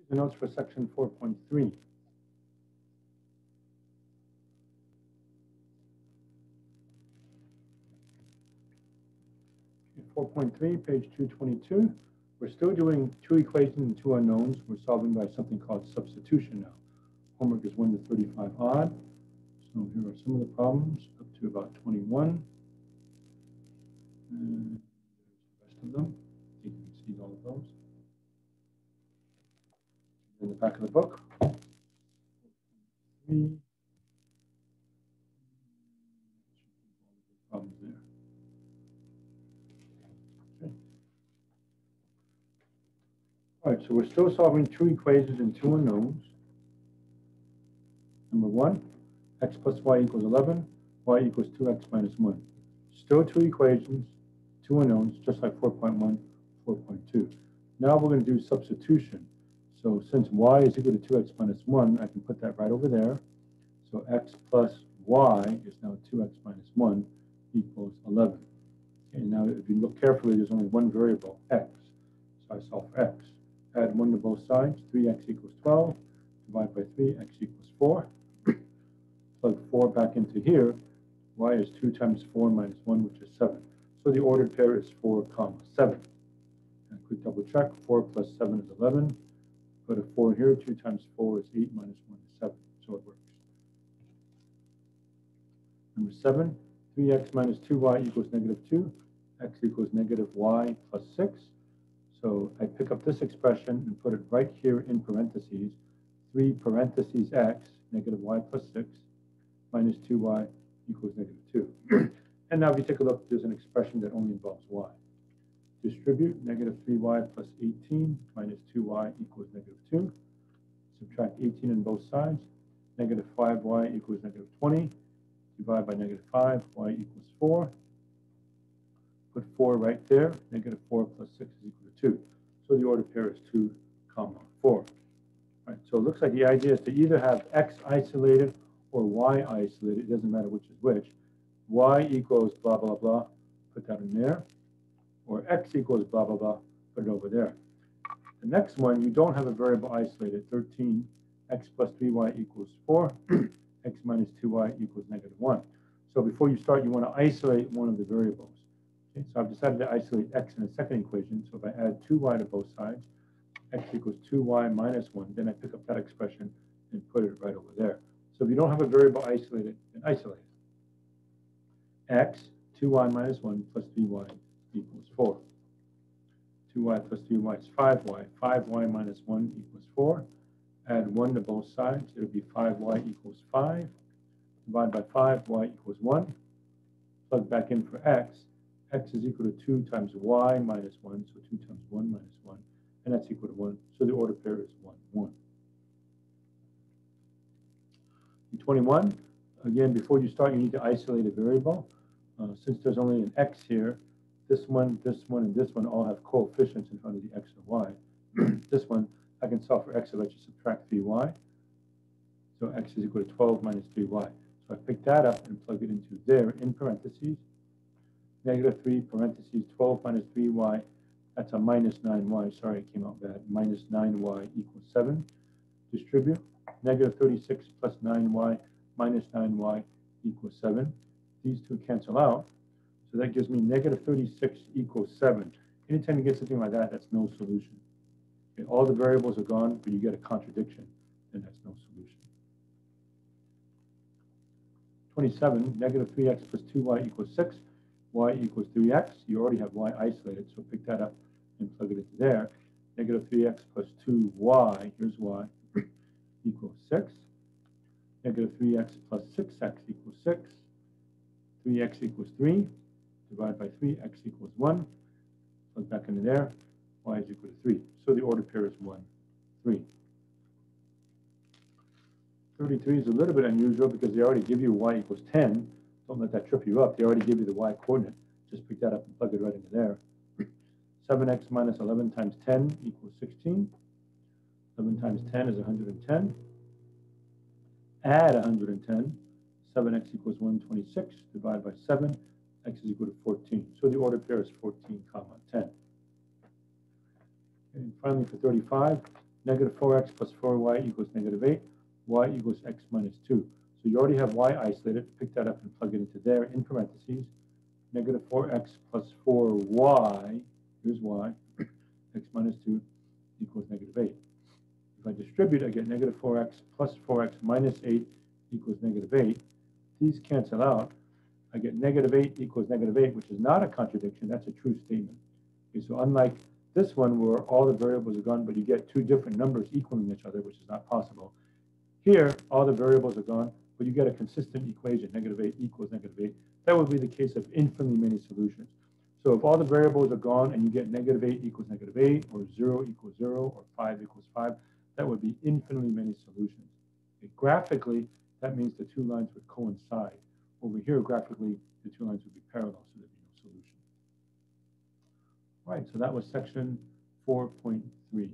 The notes for section 4.3. 4.3, page 222. We're still doing two equations and two unknowns. We're solving by something called substitution now. Homework is 1 to 35 odd. So here are some of the problems up to about 21. And there's the rest of them. I think you can see all of those. In the back of the book. 3. Problems there. Okay. All right, so we're still solving two equations and two unknowns. Number 1, x plus y equals 11, y equals 2x minus 1. Still two equations, two unknowns, just like 4.1, 4.2. Now we're going to do substitution. So since y is equal to 2x minus 1, I can put that right over there. So x plus y is now 2x minus 1 equals 11. And now if you look carefully, there's only one variable, x. So I solve for x. Add 1 to both sides, 3x equals 12. Divide by 3, x equals 4. Plug 4 back into here. Y is 2 times 4 minus 1, which is 7. So the ordered pair is 4, comma 7. And quick double check, 4 plus 7 is 11. Put a 4 here, 2 times 4 is 8, minus 1 is 7. So it works. Number 7, 3x minus 2y equals negative 2. X equals negative y plus 6. So I pick up this expression and put it right here in parentheses. 3 parentheses x, negative y plus 6, minus 2y equals negative 2. And now if you take a look, there's an expression that only involves y. Distribute negative 3y plus 18 minus 2y equals negative 2. Subtract 18 on both sides. Negative 5y equals negative 20. Divide by negative 5, y equals 4. Put 4 right there. Negative 4 plus 6 is equal to 2. So the ordered pair is 2, comma 4. All right, so it looks like the idea is to either have x isolated or y isolated. It doesn't matter which is which. Y equals blah, blah, blah. Put that in there. Or x equals blah, blah, blah. Put it over there. The next one, you don't have a variable isolated. 13, x plus 3y equals 4. X minus 2y equals negative 1. So before you start, you want to isolate one of the variables. Okay, so I've decided to isolate x in the second equation. So if I add 2y to both sides, x equals 2y minus 1, then I pick up that expression and put it right over there. So if you don't have a variable isolated, then isolate it. X, 2y minus 1 plus 3y equals 4. 2y plus 3y is 5y. 5y minus 1 equals 4. Add 1 to both sides. It will be 5y equals 5. Divide by 5, y equals 1. Plug back in for x. X is equal to 2 times y minus 1. So 2 times 1 minus 1. And that's equal to 1. So the ordered pair is 1, 1. 21. Again, before you start, you need to isolate a variable. Since there's only an x here, this one, and this one all have coefficients in front of the x and y. This one, I can solve for x if I just subtract 3y. So x is equal to 12 minus 3y. So I pick that up and plug it into there in parentheses. Negative 3 parentheses 12 minus 3y. That's a minus 9y. Sorry, it came out bad. Minus 9y equals 7. Distribute. Negative 36 plus 9y minus 9y equals 7. These two cancel out. So that gives me negative 36 equals 7. Anytime you get something like that, that's no solution. Okay, all the variables are gone, but you get a contradiction, then that's no solution. 27, negative 3x plus 2y equals 6. Y equals 3x. You already have y isolated, so pick that up and plug it into there. Negative 3x plus 2y, here's y, equals 6. Negative 3x plus 6x equals 6. 3x equals 3. Divide by 3, x equals 1. Plug back into there. Y is equal to 3. So the ordered pair is 1, 3. 33 is a little bit unusual because they already give you y equals 10. Don't let that trip you up. They already give you the y coordinate. Just pick that up and plug it right into there. 7x minus 11 times 10 equals 16. 11 times 10 is 110. Add 110. 7x equals 126. Divide by 7. X is equal to 14. So the ordered pair is 14, comma 10. And finally for 35, negative 4x plus 4y equals negative 8, y equals x minus 2. So you already have y isolated. Pick that up and plug it into there in parentheses. Negative 4x plus 4y, here's y, x minus 2 equals negative 8. If I distribute, I get negative 4x plus 4x minus 8 equals negative 8. These cancel out. I get negative 8 equals negative 8, which is not a contradiction. That's a true statement. Okay, so unlike this one where all the variables are gone, but you get two different numbers equaling each other, which is not possible. Here, all the variables are gone, but you get a consistent equation, negative 8 equals negative 8. That would be the case of infinitely many solutions. So if all the variables are gone and you get negative 8 equals negative 8, or 0 equals 0, or 5 equals 5, that would be infinitely many solutions. Okay, graphically, that means the two lines would coincide. Over here, graphically, the two lines would be parallel, so there'd be no solution. All right, so that was section 4.3.